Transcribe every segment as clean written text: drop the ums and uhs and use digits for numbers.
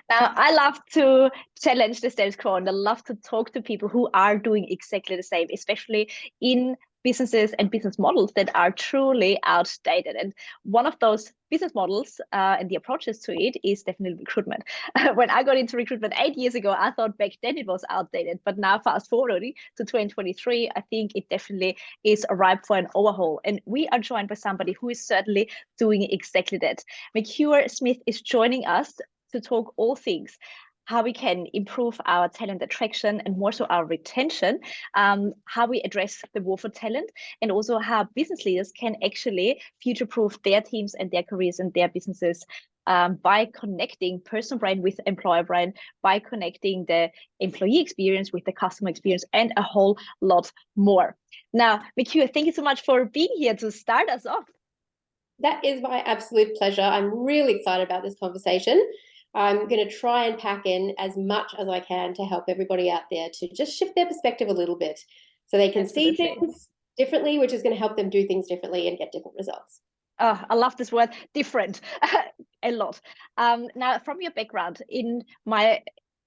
Now, I love to challenge the status quo and I love to talk to people who are doing exactly the same, especially in businesses and business models that are truly outdated. And one of those business models and the approaches to it is definitely recruitment. When I got into recruitment 8 years ago, I thought back then it was outdated. But now, fast forwarding to 2023, I think it definitely is ripe for an overhaul. And we are joined by somebody who is certainly doing exactly that. Meqa Smith is joining us to talk all things how we can improve our talent attraction and more so our retention, how we address the war for talent, and also how business leaders can actually future-proof their teams and their careers and their businesses by connecting personal brand with employer brand, by connecting the employee experience with the customer experience, and a whole lot more. Now, Meqa, thank you so much for being here to start us off. That is my absolute pleasure. I'm really excited about this conversation. I'm going to try and pack in as much as I can to help everybody out there to just shift their perspective a little bit so they can see things differently, which is going to help them do things differently and get different results. Oh, I love this word, different, a lot. Now, from your background in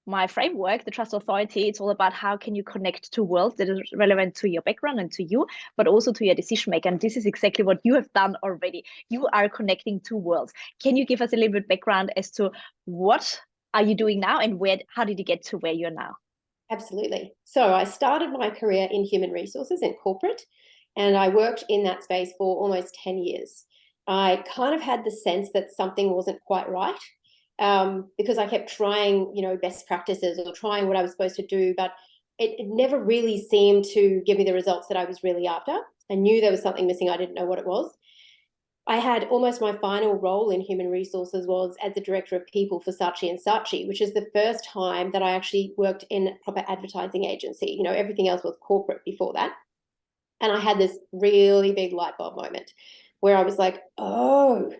my framework, the Trust Authority, it's all about how can you connect to worlds that is relevant to your background and to you, but also to your decision maker. And this is exactly what you have done already. You are connecting two worlds. Can you give us a little bit background as to what are you doing now and how did you get to where you're now? Absolutely. So I started my career in human resources in corporate, and I worked in that space for almost 10 years. I kind of had the sense that something wasn't quite right. Because I kept trying, best practices or trying what I was supposed to do, but it never really seemed to give me the results that I was really after. I knew there was something missing. I didn't know what it was. I had almost my final role in human resources was as the director of people for Saatchi & Saatchi, which is the first time that I actually worked in a proper advertising agency. Everything else was corporate before that. And I had this really big light bulb moment where I was like, oh,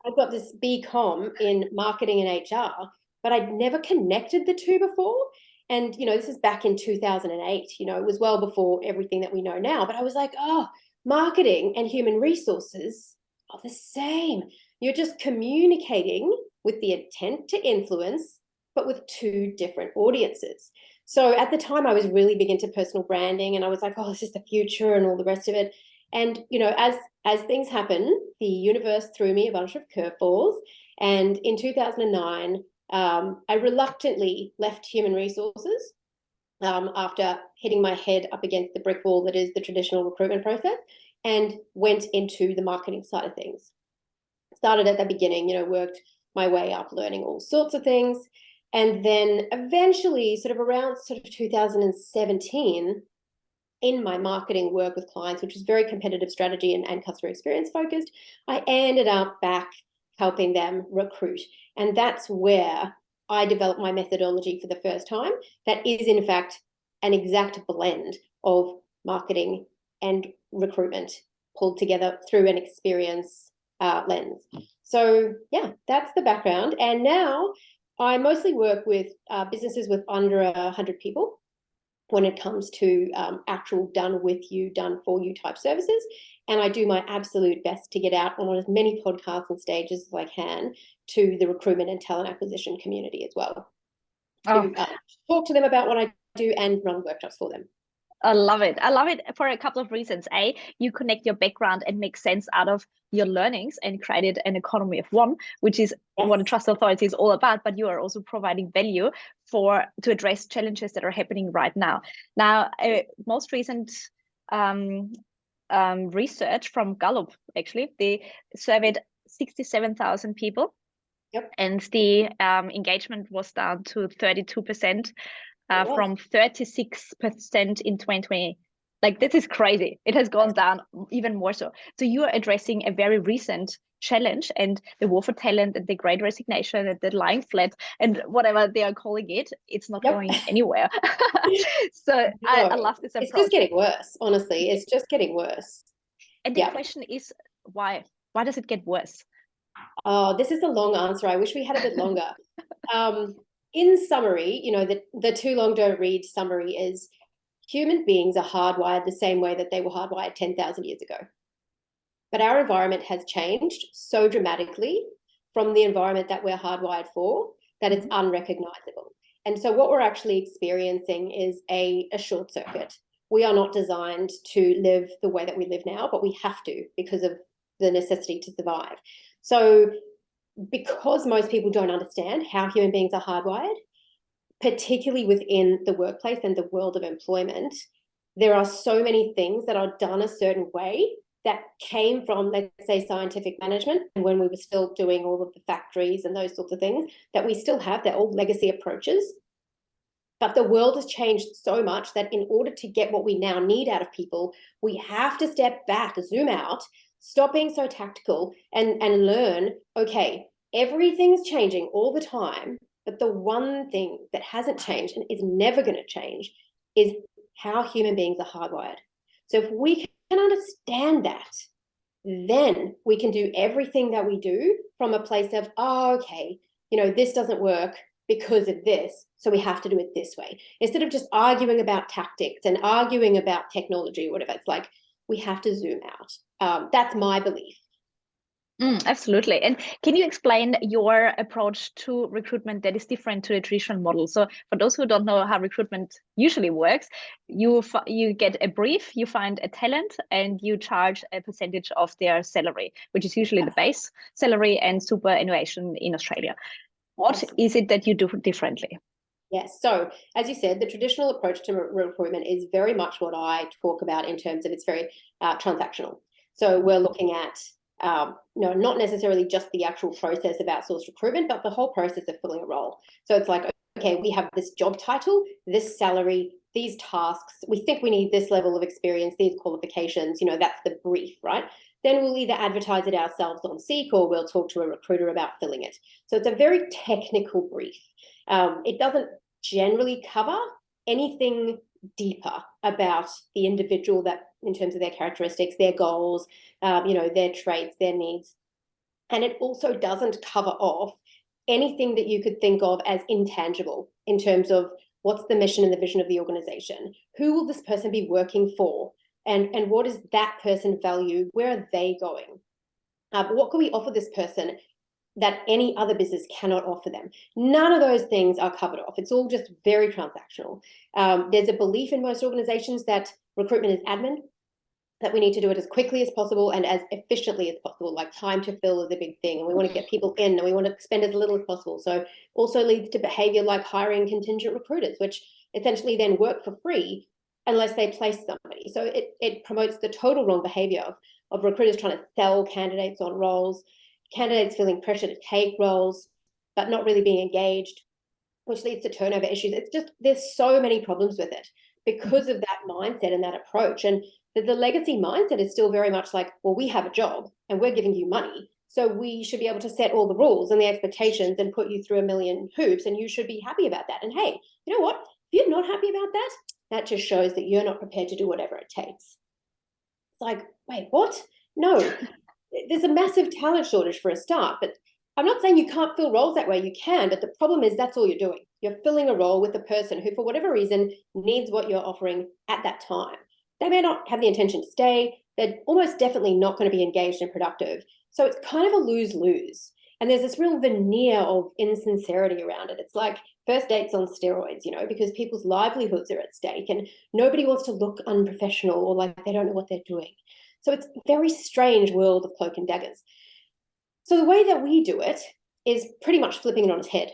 I've got this BCom in marketing and HR, but I'd never connected the two before. And, this is back in 2008, it was well before everything that we know now. But I was like, oh, marketing and human resources are the same. You're just communicating with the intent to influence, but with two different audiences. So at the time, I was really big into personal branding and I was like, oh, this is the future and all the rest of it. And, as things happen, the universe threw me a bunch of curveballs. And in 2009, I reluctantly left human resources after hitting my head up against the brick wall that is the traditional recruitment process and went into the marketing side of things. Started at the beginning, worked my way up, learning all sorts of things. And then eventually, around 2017, in my marketing work with clients, which is very competitive strategy and customer experience focused, I ended up back helping them recruit. And that's where I developed my methodology for the first time. That is, in fact, an exact blend of marketing and recruitment pulled together through an experience lens. So, yeah, that's the background. And now I mostly work with businesses with under 100 people when it comes to actual done with you, done for you type services. And I do my absolute best to get out on as many podcasts and stages as I can to the recruitment and talent acquisition community as well. To talk to them about what I do and run workshops for them. I love it. I love it for a couple of reasons. A, you connect your background and make sense out of your learnings and created an economy of one, which is what a Trust Authority is all about. But you are also providing value to address challenges that are happening right now. Now, most recent research from Gallup, actually, they surveyed 67,000 people. Yep. And the engagement was down to 32%. From 36% in 2020. Like, this is crazy. It has gone down even more so. So you are addressing a very recent challenge, and the war for talent and the great resignation and the lying flat and whatever they are calling it, it's not going anywhere. So I love this approach. It's just getting worse, honestly. It's just getting worse. And the question is, why? Why does it get worse? Oh, this is a long answer. I wish we had a bit longer. In summary, the too long don't read summary is human beings are hardwired the same way that they were hardwired 10,000 years ago. But our environment has changed so dramatically from the environment that we're hardwired for that it's unrecognizable. And so what we're actually experiencing is a short circuit. We are not designed to live the way that we live now, but we have to because of the necessity to survive. So because most people don't understand how human beings are hardwired, particularly within the workplace and the world of employment, there are so many things that are done a certain way that came from, let's say, scientific management, and when we were still doing all of the factories and those sorts of things, that we still have. They're all legacy approaches. But the world has changed so much that in order to get what we now need out of people, we have to step back, zoom out, stop being so tactical, and learn, okay, everything's changing all the time, but the one thing that hasn't changed and is never going to change is how human beings are hardwired. So if we can understand that, then we can do everything that we do from a place of, oh, okay, this doesn't work because of this, so we have to do it this way. Instead of just arguing about tactics and arguing about technology or whatever, it's like we have to zoom out. That's my belief. Absolutely. And can you explain your approach to recruitment that is different to the traditional model? So for those who don't know how recruitment usually works, you get a brief, you find a talent, and you charge a percentage of their salary, which is usually the base salary and superannuation in Australia. What is it that you do differently? Yes. So as you said, the traditional approach to recruitment is very much what I talk about in terms of it's very transactional. So we're looking at not necessarily just the actual process of outsourced recruitment, but the whole process of filling a role. So it's like, okay, we have this job title, this salary, these tasks. We think we need this level of experience, these qualifications. That's the brief, right? Then we'll either advertise it ourselves on Seek or we'll talk to a recruiter about filling it. So it's a very technical brief. It doesn't generally cover anything deeper about the individual, that in terms of their characteristics, their goals, their traits, their needs. And it also doesn't cover off anything that you could think of as intangible in terms of what's the mission and the vision of the organization, who will this person be working for, and what does that person value, where are they going, what can we offer this person that any other business cannot offer them. None of those things are covered off. It's all just very transactional. There's a belief in most organizations that recruitment is admin, that we need to do it as quickly as possible and as efficiently as possible. Like time to fill is a big thing, and we want to get people in and we want to spend as little as possible. So also leads to behavior like hiring contingent recruiters, which essentially then work for free unless they place somebody. So it promotes the total wrong behavior of recruiters trying to sell candidates on roles, candidates feeling pressure to take roles, but not really being engaged, which leads to turnover issues. It's just, there's so many problems with it because of that mindset and that approach. And the legacy mindset is still very much like, well, we have a job and we're giving you money, so we should be able to set all the rules and the expectations and put you through a million hoops, and you should be happy about that. And hey, you know what? If you're not happy about that, that just shows that you're not prepared to do whatever it takes. It's like, wait, what? No, there's a massive talent shortage for a start, but I'm not saying you can't fill roles that way. You can, but the problem is that's all you're doing. You're filling a role with a person who, for whatever reason, needs what you're offering at that time. They may not have the intention to stay. They're almost definitely not going to be engaged and productive. So it's kind of a lose-lose. And there's this real veneer of insincerity around it. It's like first dates on steroids, because people's livelihoods are at stake and nobody wants to look unprofessional or like they don't know what they're doing. So it's a very strange world of cloak and daggers. So the way that we do it is pretty much flipping it on its head.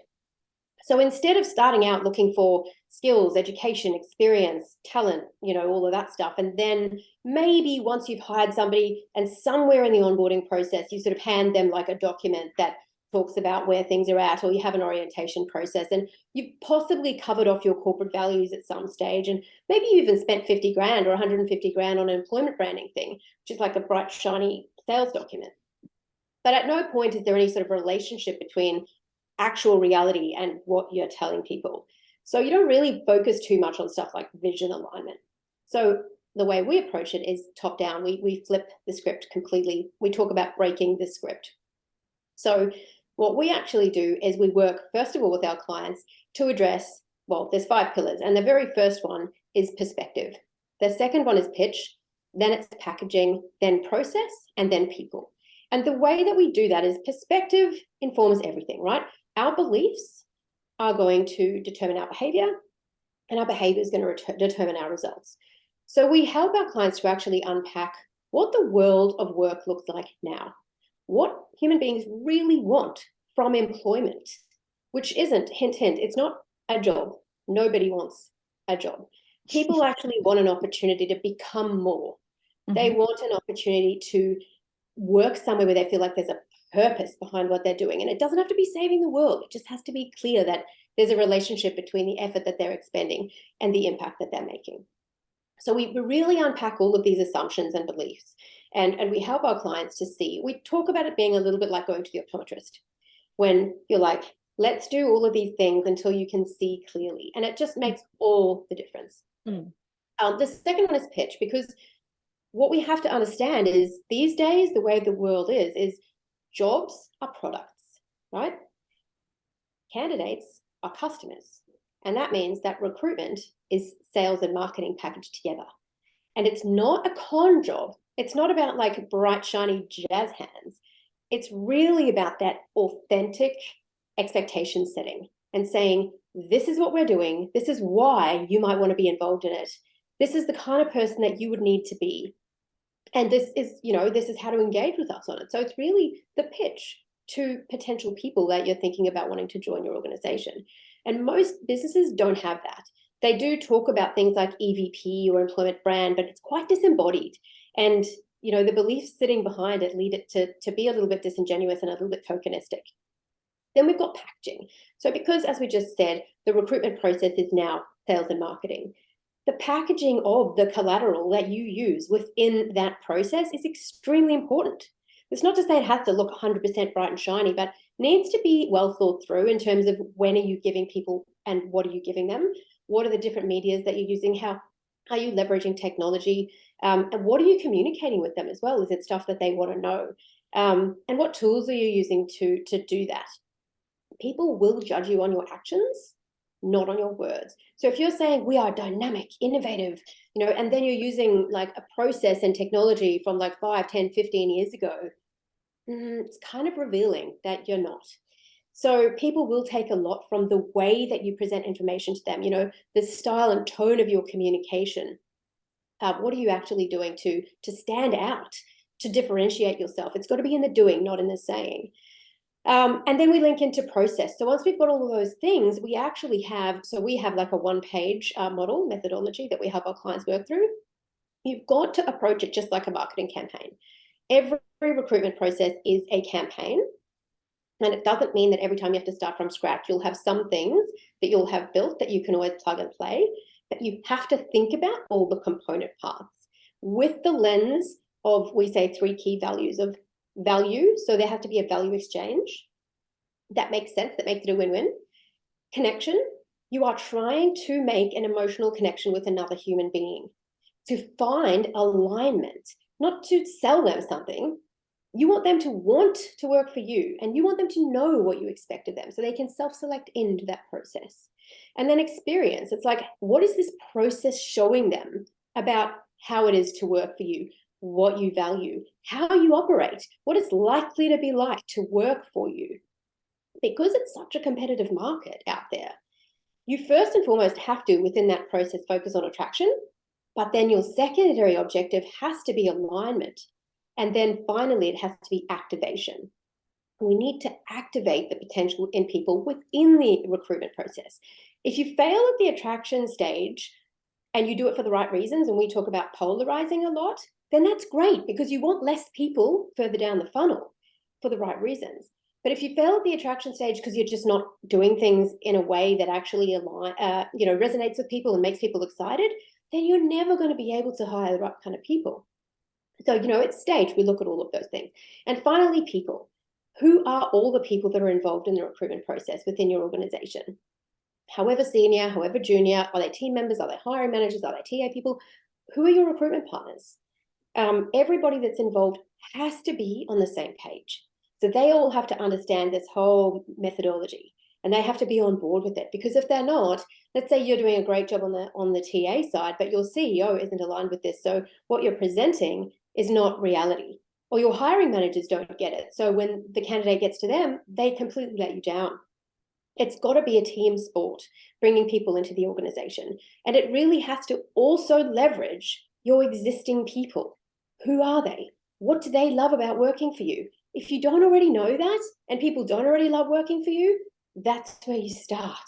So instead of starting out looking for skills, education, experience, talent, all of that stuff, and then maybe once you've hired somebody and somewhere in the onboarding process, you sort of hand them like a document that talks about where things are at, or you have an orientation process and you've possibly covered off your corporate values at some stage, and maybe you even spent 50 grand or 150 grand on an employment branding thing, which is like a bright, shiny sales document. But at no point is there any sort of relationship between actual reality and what you're telling people. So you don't really focus too much on stuff like vision alignment. So the way we approach it is top down. We flip the script completely. We talk about breaking the script. So what we actually do is we work, first of all, with our clients to address, well, there's 5 pillars. And the very first one is perspective. The second one is pitch, then it's packaging, then process, and then people. And the way that we do that is perspective informs everything, right? Our beliefs are going to determine our behavior, and our behavior is going to determine our results. So we help our clients to actually unpack what the world of work looks like now, what human beings really want from employment, which isn't, hint, hint, it's not a job. Nobody wants a job. People actually want an opportunity to become more. They want an opportunity to work somewhere where they feel like there's a purpose behind what they're doing. And it doesn't have to be saving the world. It just has to be clear that there's a relationship between the effort that they're expending and the impact that they're making. So we really unpack all of these assumptions and beliefs, and we help our clients to see. We talk about it being a little bit like going to the optometrist, when you're like, let's do all of these things until you can see clearly. And it just makes all the difference. The second one is pitch, because what we have to understand is these days, the way the world is jobs are products, right? Candidates are customers. And that means that recruitment is sales and marketing packaged together. And it's not a con job. It's not about like bright, shiny jazz hands. It's really about that authentic expectation setting and saying, this is what we're doing. This is why you might want to be involved in it. This is the kind of person that you would need to be. And this is, this is how to engage with us on it. So it's really the pitch to potential people that you're thinking about wanting to join your organization. And most businesses don't have that. They do talk about things like EVP or employment brand, but it's quite disembodied. And, the beliefs sitting behind it lead it to be a little bit disingenuous and a little bit tokenistic. Then we've got packaging. So because, as we just said, the recruitment process is now sales and marketing, the packaging of the collateral that you use within that process is extremely important. It's not to say it has to look 100% bright and shiny, but needs to be well thought through in terms of when are you giving people and what are you giving them? What are the different medias that you're using? How are you leveraging technology? And what are you communicating with them as well? Is it stuff that they want to know? And what tools are you using to do that? People will judge you on your actions, not on your words. So if you're saying we are dynamic, innovative, and then you're using like a process and technology from like 5, 10, 15 years ago, it's kind of revealing that you're not. So people will take a lot from the way that you present information to them, the style and tone of your communication. What are you actually doing to stand out, to differentiate yourself? It's got to be in the doing, not in the saying. And then we link into process. So once we've got all of those things, we actually have like a one-page model methodology that we help our clients work through. You've got to approach it just like a marketing campaign. Every recruitment process is a campaign. And it doesn't mean that every time you have to start from scratch. You'll have some things that you'll have built that you can always plug and play, but you have to think about all the component parts with the lens of, we say, 3 key values of value. So there has to be a value exchange. That makes sense. That makes it a win-win. Connection. You are trying to make an emotional connection with another human being, to find alignment, not to sell them something. You want them to want to work for you, and you want them to know what you expect of them so they can self-select into that process. And then experience. It's like, what is this process showing them about how it is to work for you, what you value, how you operate, what it's likely to be like to work for you? Because it's such a competitive market out there, you first and foremost have to, within that process, focus on attraction, but then your secondary objective has to be alignment. And then finally, it has to be activation. We need to activate the potential in people within the recruitment process. If you fail at the attraction stage and you do it for the right reasons, and we talk about polarizing a lot, then that's great because you want less people further down the funnel for the right reasons. But if you fail at the attraction stage because you're just not doing things in a way that actually resonates with people and makes people excited, then you're never going to be able to hire the right kind of people. So, at stage, we look at all of those things. And finally, people. Who are all the people that are involved in the recruitment process within your organization? However senior, however junior, are they team members? Are they hiring managers? Are they TA people? Who are your recruitment partners? Everybody that's involved has to be on the same page. So they all have to understand this whole methodology, and they have to be on board with it. Because if they're not, let's say you're doing a great job on the TA side, but your CEO isn't aligned with this. So what you're presenting is not reality, or your hiring managers don't get it. So when the candidate gets to them, they completely let you down. It's got to be a team sport, bringing people into the organization. And it really has to also leverage your existing people. Who are they? What do they love about working for you? If you don't already know that, and people don't already love working for you, that's where you start,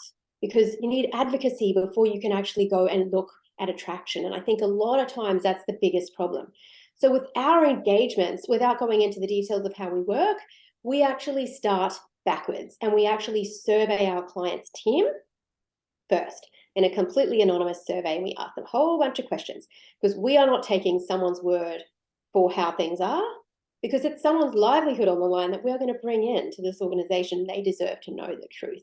because you need advocacy before you can actually go and look at attraction. And I think a lot of times that's the biggest problem. So with our engagements, without going into the details of how we work, we actually start backwards, and we actually survey our clients' team first in a completely anonymous survey, and we ask them a whole bunch of questions, because we are not taking someone's word for how things are, because it's someone's livelihood on the line that we're going to bring into this organization. They deserve to know the truth.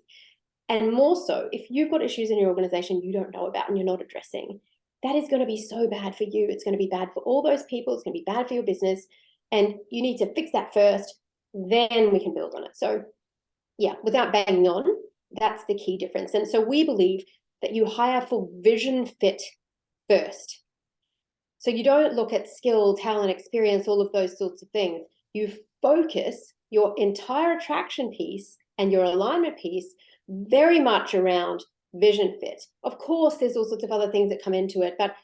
And more so, if you've got issues in your organization you don't know about and you're not addressing, that is going to be so bad for you. It's going to be bad for all those people. It's going to be bad for your business. And you need to fix that first, then we can build on it. So yeah, without banging on, that's the key difference. And so we believe that you hire for vision fit first. So you don't look at skill, talent, experience, all of those sorts of things. You focus your entire attraction piece and your alignment piece very much around vision fit. Of course, there's all sorts of other things that come into it, but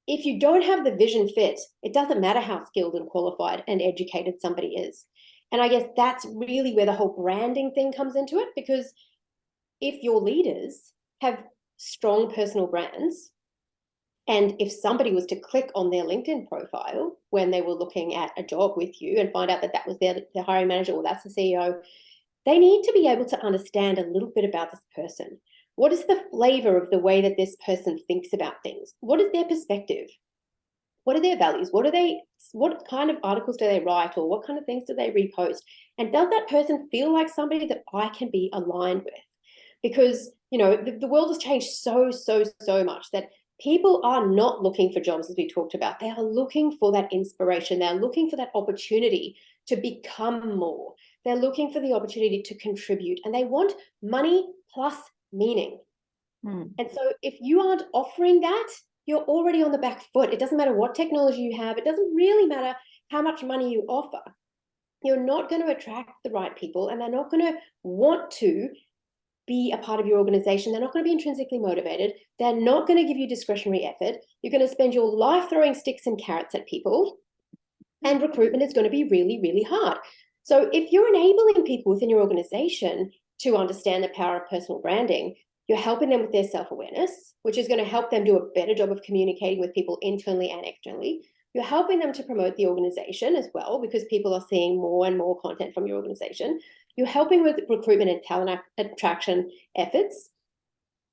if you don't have the vision fit, it doesn't matter how skilled and qualified and educated somebody is. And I guess that's really where the whole branding thing comes into it, because if your leaders have strong personal brands, and if somebody was to click on their LinkedIn profile when they were looking at a job with you and find out that that was their hiring manager or that's the CEO, they need to be able to understand a little bit about this person. What is the flavor of the way that this person thinks about things? What is their perspective? What are their values? What kind of articles do they write, or what kind of things do they repost? And does that person feel like somebody that I can be aligned with? Because, you know, the world has changed so much that people are not looking for jobs, as we talked about. They are looking for that inspiration. They're looking for that opportunity to become more. They're looking for the opportunity to contribute, and they want money plus meaning. And so if you aren't offering that, you're already on the back foot. It doesn't matter what technology you have. It doesn't really matter how much money you offer. You're not going to attract the right people, and they're not going to want to be a part of your organization. They're not going to be intrinsically motivated. They're not going to give you discretionary effort. You're going to spend your life throwing sticks and carrots at people, and recruitment is going to be really, really hard. So if you're enabling people within your organization to understand the power of personal branding, you're helping them with their self-awareness, which is going to help them do a better job of communicating with people internally and externally. You're helping them to promote the organization as well, because people are seeing more and more content from your organization. You're helping with recruitment and talent attraction efforts,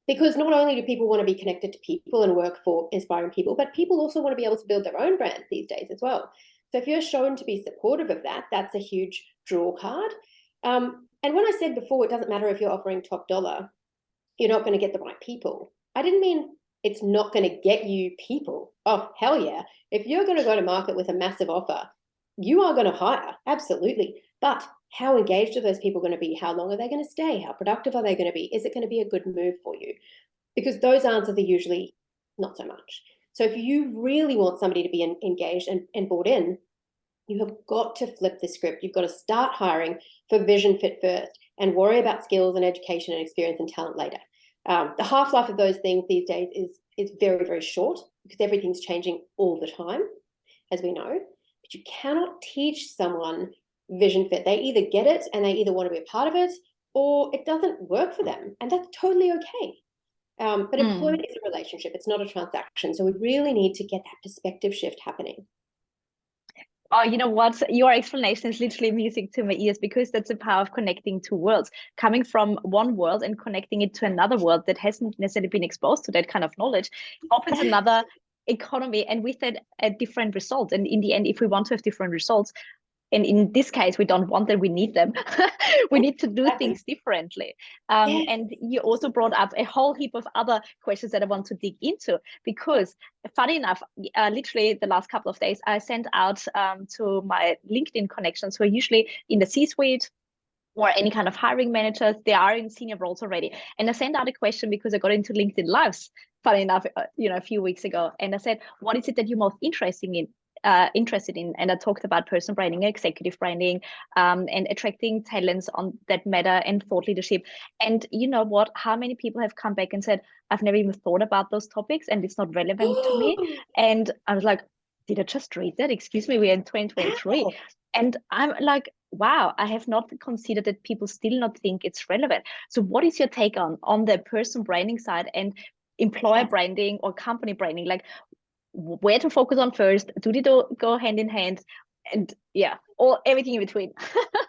because not only do people want to be connected to people and work for inspiring people, but people also want to be able to build their own brand these days as well. So if you're shown to be supportive of that, that's a huge draw card. And when I said before, it doesn't matter if you're offering top dollar, you're not going to get the right people. I didn't mean it's not going to get you people. Oh, hell yeah. If you're going to go to market with a massive offer, you are going to hire, absolutely. But how engaged are those people going to be? How long are they going to stay? How productive are they going to be? Is it going to be a good move for you? Because those answers are usually not so much. So if you really want somebody to be engaged and bought in, you have got to flip the script. You've got to start hiring for vision fit first and worry about skills and education and experience and talent later. The half-life of those things these days is very, very short, because everything's changing all the time, as we know. But you cannot teach someone vision fit. They either get it and they either want to be a part of it, or it doesn't work for them. And that's totally okay. But employment is a relationship. It's not a transaction. So we really need to get that perspective shift happening. Oh, you know what? Your explanation is literally music to my ears, because that's the power of connecting two worlds, coming from one world and connecting it to another world that hasn't necessarily been exposed to that kind of knowledge, opens another economy, and with that, a different result. And in the end, if we want to have different results, and in this case, we don't want them, we need them. We need to do things differently. And you also brought up a whole heap of other questions that I want to dig into, because funny enough, literally the last couple of days, I sent out to my LinkedIn connections who are usually in the C-suite or any kind of hiring managers. They are in senior roles already. And I sent out a question because I got into LinkedIn Lives, funny enough, a few weeks ago. And I said, what is it that you're most interested in? interested in, and I talked about personal branding, executive branding, and attracting talents on that matter, and thought leadership. And you know what? How many people have come back and said, "I've never even thought about those topics, and it's not relevant to me." And I was like, "Did I just read that? Excuse me, we're in 2023." And I'm like, wow, I have not considered that people still not think it's relevant. So what is your take on the personal branding side and employer branding or company branding? Like, where to focus on first? Do they go hand in hand? And yeah, or everything in between.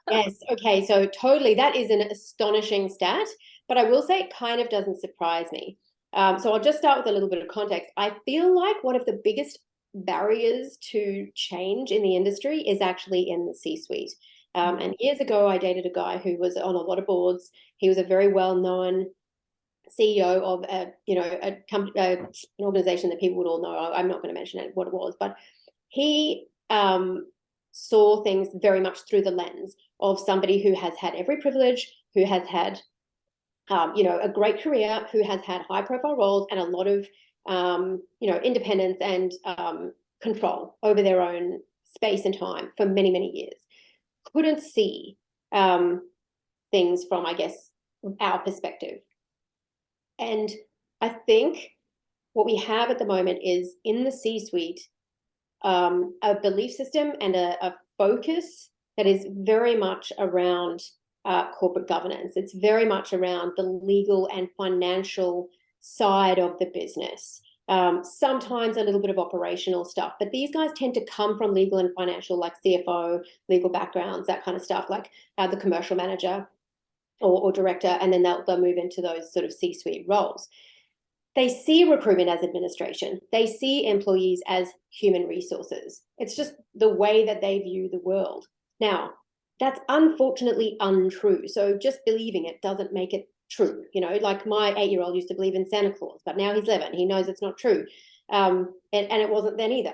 Yes. Okay. So totally, that is an astonishing stat, but I will say it kind of doesn't surprise me. So I'll just start with a little bit of context. I feel like one of the biggest barriers to change in the industry is actually in the C-suite. And years ago, I dated a guy who was on a lot of boards. He was a very well-known CEO of an organization that people would all know. I'm not going to mention what it was, but he saw things very much through the lens of somebody who has had every privilege, who has had a great career, who has had high-profile roles and a lot of independence and control over their own space and time for many, many years. Couldn't see things from, I guess, our perspective. And I think what we have at the moment is in the C-suite, a belief system and a focus that is very much around corporate governance. It's very much around the legal and financial side of the business. Sometimes a little bit of operational stuff, but these guys tend to come from legal and financial, like CFO, legal backgrounds, that kind of stuff, like the commercial manager or director, and then they'll move into those sort of C-suite roles. They see recruitment as administration. They see employees as human resources. It's just the way that they view the world. Now, that's unfortunately untrue. So just believing it doesn't make it true. Like my 8-year-old used to believe in Santa Claus, but now he's 11. He knows it's not true. And it wasn't then either.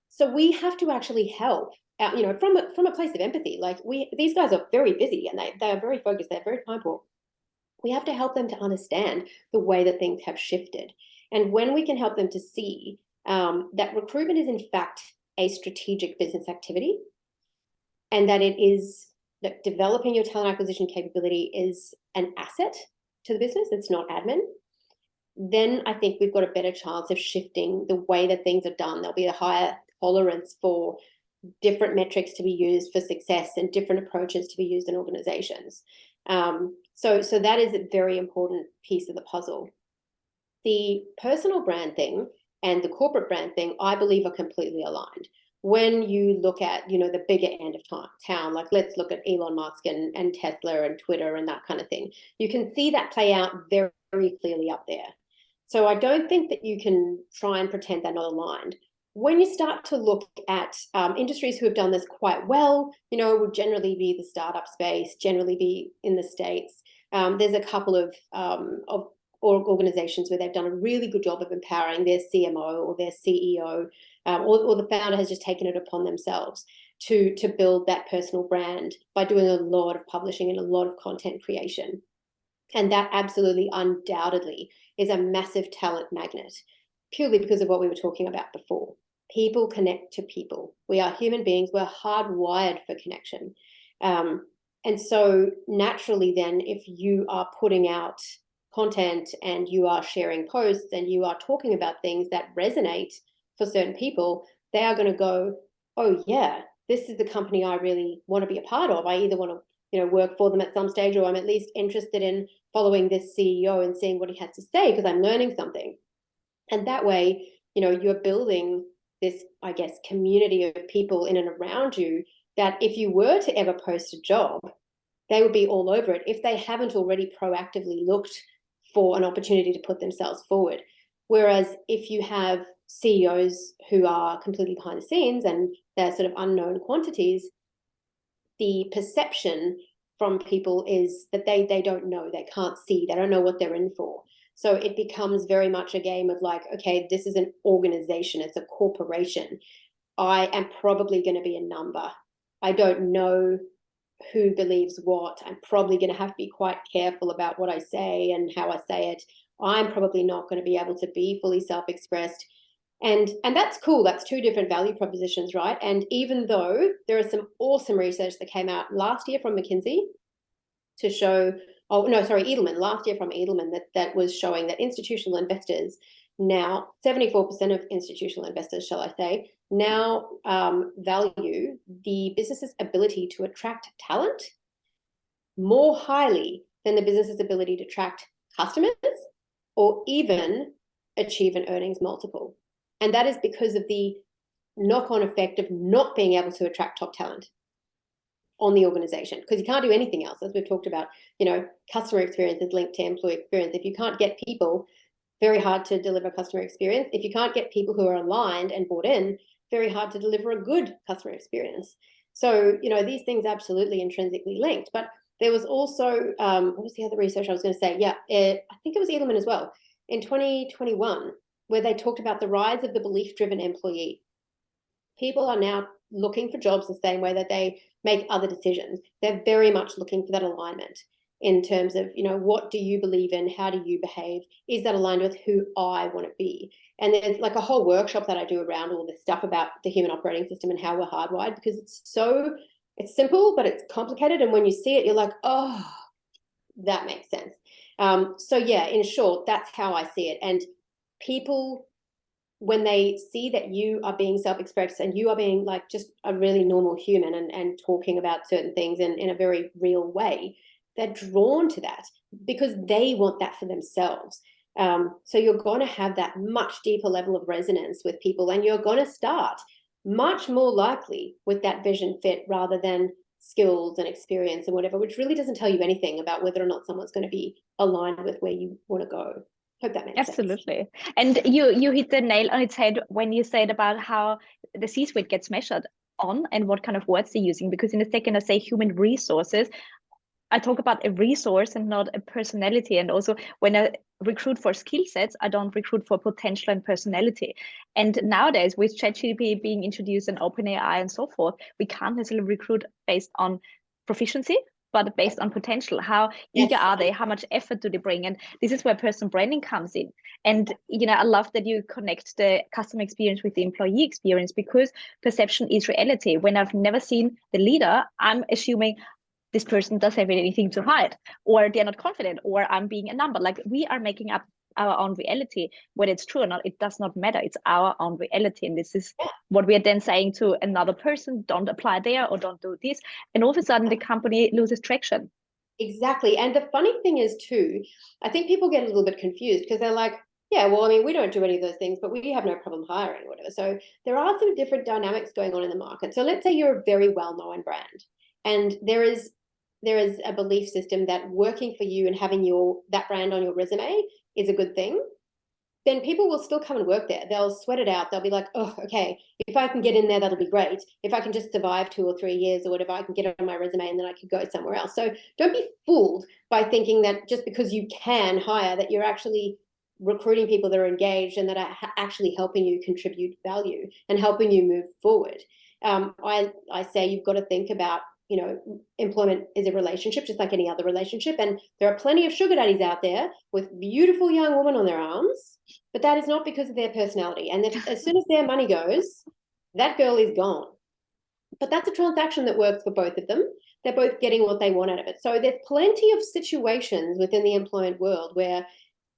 So we have to actually help, from a place of empathy. Like these guys are very busy and they are very focused. They're very time poor. We have to help them to understand the way that things have shifted. And when we can help them to see that recruitment is in fact a strategic business activity, and that that developing your talent acquisition capability is an asset to the business, it's not admin, then I think we've got a better chance of shifting the way that things are done. There'll be a higher tolerance for different metrics to be used for success and different approaches to be used in organizations. So that is a very important piece of the puzzle. The personal brand thing and the corporate brand thing, I believe, are completely aligned. When you look at, the bigger end of town, like let's look at Elon Musk and Tesla and Twitter and that kind of thing, you can see that play out very, very clearly up there. So I don't think that you can try and pretend they're not aligned. When you start to look at industries who have done this quite well, would generally be the startup space, generally be in the States. There's a couple of organizations where they've done a really good job of empowering their CMO or their CEO, or the founder has just taken it upon themselves to build that personal brand by doing a lot of publishing and a lot of content creation. And that absolutely, undoubtedly, is a massive talent magnet, purely because of what we were talking about before. People connect to people. We are human beings. We're hardwired for connection. And so naturally then, if you are putting out content and you are sharing posts and you are talking about things that resonate for certain people, they are going to go, oh yeah, this is the company I really want to be a part of. I either want to work for them at some stage, or I'm at least interested in following this CEO and seeing what he has to say because I'm learning something. And that way, you're building this, I guess, community of people in and around you that if you were to ever post a job, they would be all over it if they haven't already proactively looked for an opportunity to put themselves forward. Whereas if you have CEOs who are completely behind the scenes and they're sort of unknown quantities, the perception from people is that they don't know, they can't see, they don't know what they're in for. So it becomes very much a game of like, okay, this is an organization, it's a corporation. I am probably going to be a number. I don't know who believes what. I'm probably going to have to be quite careful about what I say and how I say it. I'm probably not going to be able to be fully self-expressed. And that's cool. That's two different value propositions, right? And even though there is some awesome research that came out last year from McKinsey to show, oh no, sorry, Edelman, last year from Edelman, that was showing that institutional investors now, 74% of institutional investors, shall I say, now value the business's ability to attract talent more highly than the business's ability to attract customers or even achieve an earnings multiple. And that is because of the knock-on effect of not being able to attract top talent on the organization, because you can't do anything else. As we've talked about, customer experience is linked to employee experience. If you can't get people, very hard to deliver customer experience. If you can't get people who are aligned and bought in, very hard to deliver a good customer experience. So, these things absolutely intrinsically linked. But there was also, what was the other research I was going to say? Yeah, I think it was Edelman as well, in 2021, where they talked about the rise of the belief-driven employee. People are now looking for jobs the same way that they make other decisions. They're very much looking for that alignment in terms of, what do you believe in? How do you behave? Is that aligned with who I want to be? And there's like a whole workshop that I do around all this stuff about the human operating system and how we're hardwired, because it's simple, but it's complicated. And when you see it, you're like, oh, that makes sense. So yeah, in short, that's how I see it. And people, when they see that you are being self-expressed and you are being like just a really normal human and talking about certain things in a very real way, they're drawn to that because they want that for themselves. So you're going to have that much deeper level of resonance with people, and you're going to start much more likely with that vision fit rather than skills and experience and whatever, which really doesn't tell you anything about whether or not someone's going to be aligned with where you want to go. Hope that makes Absolutely. Sense. And you hit the nail on its head when you said about how the C-suite gets measured on and what kind of words they're using. Because in a second I say human resources, I talk about a resource and not a personality. And also when I recruit for skill sets, I don't recruit for potential and personality. And nowadays with ChatGPT being introduced and OpenAI and so forth, we can't necessarily recruit based on proficiency, but based on potential. How eager are they? How much effort do they bring? And this is where personal branding comes in. And I love that you connect the customer experience with the employee experience, because perception is reality. When I've never seen the leader, I'm assuming this person doesn't have anything to hide, or they're not confident, or I'm being a number. Like, we are making up our own reality. Whether it's true or not, it does not matter. It's our own reality. And this is what we are then saying to another person: don't apply there, or don't do this. And all of a sudden the company loses traction. Exactly. And the funny thing is too, I think people get a little bit confused because they're like, yeah, well, I mean, we don't do any of those things, but we have no problem hiring or whatever. So there are some different dynamics going on in the market. So let's say you're a very well-known brand, and there is a belief system that working for you and having that brand on your resume is a good thing. Then people will still come and work there. They'll sweat it out. They'll be like, oh, okay, if I can get in there, that'll be great. If I can just survive 2 or 3 years or whatever, I can get it on my resume and then I could go somewhere else. So don't be fooled by thinking that just because you can hire, that you're actually recruiting people that are engaged and that are actually helping you contribute value and helping you move forward. I say you've got to think about, employment is a relationship just like any other relationship. And there are plenty of sugar daddies out there with beautiful young women on their arms, but that is not because of their personality. And as soon as their money goes, that girl is gone. But that's a transaction that works for both of them. They're both getting what they want out of it. So there's plenty of situations within the employment world where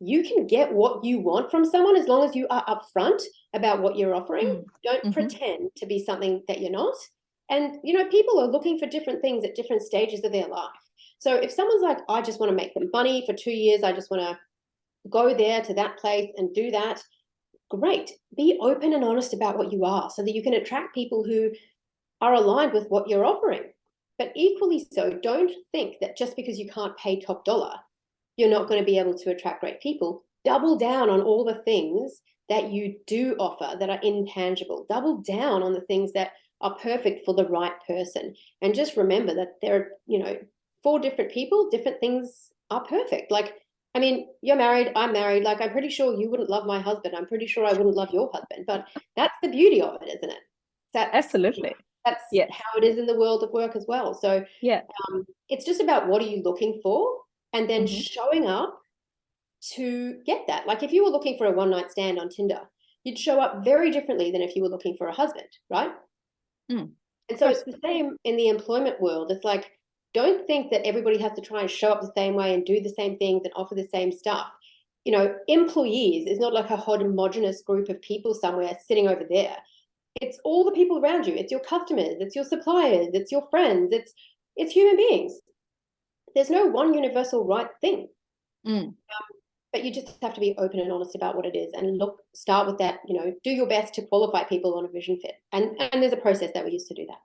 you can get what you want from someone as long as you are upfront about what you're offering. Don't pretend to be something that you're not. And, people are looking for different things at different stages of their life. So if someone's like, I just want to make them money for 2 years, I just want to go there to that place and do that, great. Be open and honest about what you are so that you can attract people who are aligned with what you're offering. But equally so, don't think that just because you can't pay top dollar, you're not going to be able to attract great people. Double down on all the things that you do offer that are intangible. Double down on the things that are perfect for the right person. And just remember that there are, for different people, different things are perfect. Like, I mean, you're married, I'm married. Like, I'm pretty sure you wouldn't love my husband. I'm pretty sure I wouldn't love your husband. But that's the beauty of it, isn't it? Absolutely. That's how it is in the world of work as well. So it's just about what are you looking for, and then showing up to get that. Like, if you were looking for a one-night stand on Tinder, you'd show up very differently than if you were looking for a husband, right? Mm. And so it's the same in the employment world. It's like, don't think that everybody has to try and show up the same way and do the same things and offer the same stuff. You know, employees is not like a homogenous group of people somewhere sitting over there. It's all the people around you. It's your customers, it's your suppliers, it's your friends, it's human beings. There's no one universal right thing. But you just have to be open and honest about what it is, and start with that, you know, do your best to qualify people on a vision fit. And there's a process that we use to do that.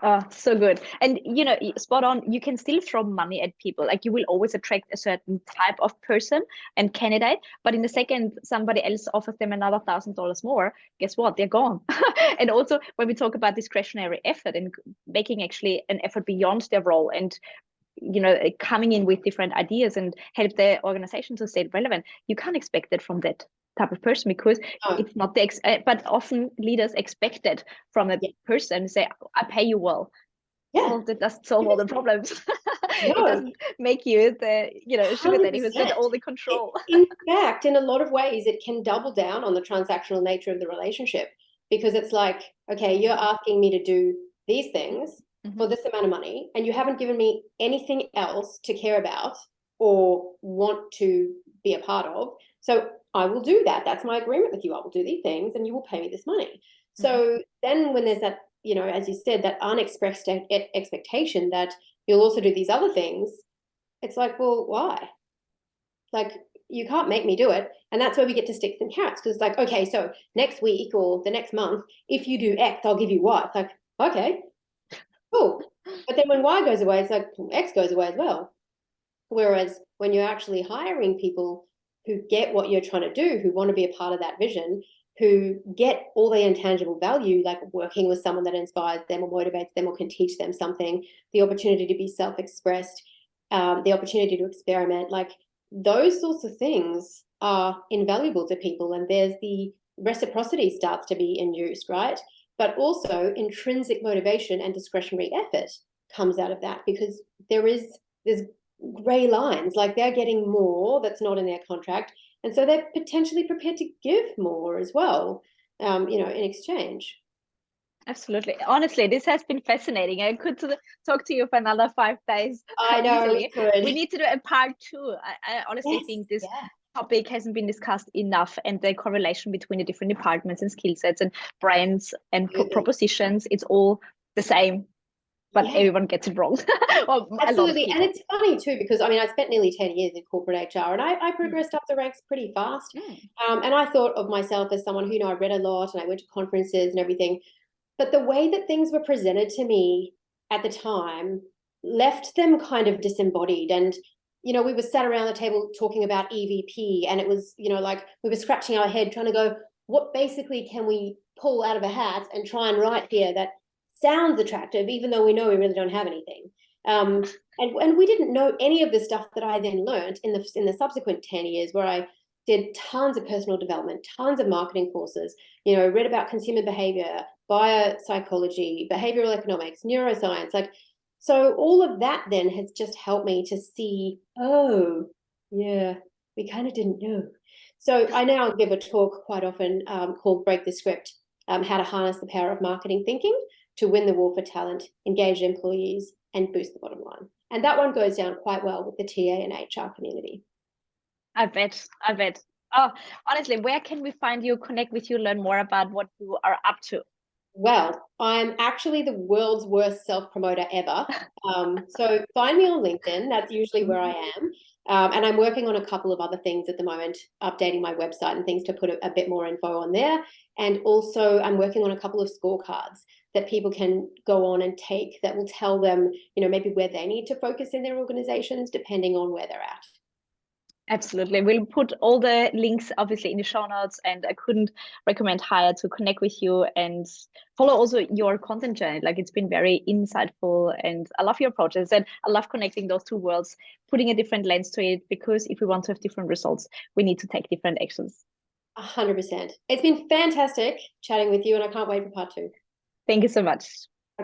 Oh, so good. And, you know, spot on, you can still throw money at people. Like, you will always attract a certain type of person and candidate. But in the second somebody else offers them another $1,000 more, guess what? They're gone. And also, when we talk about discretionary effort and making actually an effort beyond their role, and, you know, coming in with different ideas and help the organization to stay relevant, you can't expect that from that type of person, because it's not the but often leaders expect it from a person, say, I pay you well. Well, that doesn't solve all the problems. It doesn't make you the, you know, sugar daddy who's got all the control. In fact, in a lot of ways, it can double down on the transactional nature of the relationship, because it's like, okay, you're asking me to do these things for this amount of money, and you haven't given me anything else to care about or want to be a part of. So I will do that. That's my agreement with you. I will do these things and you will pay me this money. So then when there's that, you know, as you said, that unexpressed expectation that you'll also do these other things, it's like, well, why? Like, you can't make me do it. And that's where we get to sticks and carrots, because it's like, okay, so next week or the next month, if you do X, I'll give you Y. It's like, okay, cool. But then when Y goes away, it's like, X goes away as well. Whereas when you're actually hiring people who get what you're trying to do, who want to be a part of that vision, who get all the intangible value, like working with someone that inspires them or motivates them or can teach them something, the opportunity to be self-expressed, the opportunity to experiment, like those sorts of things are invaluable to people. And there's the reciprocity starts to be induced, right? But also intrinsic motivation and discretionary effort comes out of that, because there's gray lines, like they're getting more that's not in their contract, and so they're potentially prepared to give more as well, you know, in exchange. Absolutely. Honestly, this has been fascinating. I could talk to you for another 5 days. I know, we need to do a part 2. I honestly think this topic hasn't been discussed enough, and the correlation between the different departments and skill sets and brands and propositions, it's all the same, but everyone gets it wrong. Well, absolutely. And it's funny too, because I mean, I spent nearly 10 years in corporate HR, and I progressed up the ranks pretty fast. And I thought of myself as someone who, you know, I read a lot and I went to conferences and everything. But the way that things were presented to me at the time left them kind of disembodied. And, you know, we were sat around the table talking about EVP, and it was, you know, like we were scratching our head trying to go, what basically can we pull out of a hat and try and write here that sounds attractive, even though we know we really don't have anything. And we didn't know any of the stuff that I then learned in the subsequent 10 years, where I did tons of personal development, tons of marketing courses, you know, read about consumer behavior, biopsychology, behavioral economics, neuroscience. Like, so all of that then has just helped me to see, oh, yeah, we kind of didn't know. So I now give a talk quite often called Break the Script, how to harness the power of marketing thinking to win the war for talent, engage employees, and boost the bottom line. And that one goes down quite well with the TA and HR community. I bet. Oh, honestly, where can we find you, connect with you, learn more about what you are up to? Well, I'm actually the world's worst self-promoter ever. So find me on LinkedIn. That's usually where I am. And I'm working on a couple of other things at the moment, updating my website and things to put a bit more info on there. And also I'm working on a couple of scorecards that people can go on and take that will tell them, you know, maybe where they need to focus in their organizations, depending on where they're at. Absolutely. We'll put all the links obviously in the show notes, and I couldn't recommend higher to connect with you and follow also your content journey. Like, it's been very insightful, and I love your approaches, and I love connecting those two worlds, putting a different lens to it, because if we want to have different results, we need to take different actions. 100%. It's been fantastic chatting with you, and I can't wait for part 2. Thank you so much.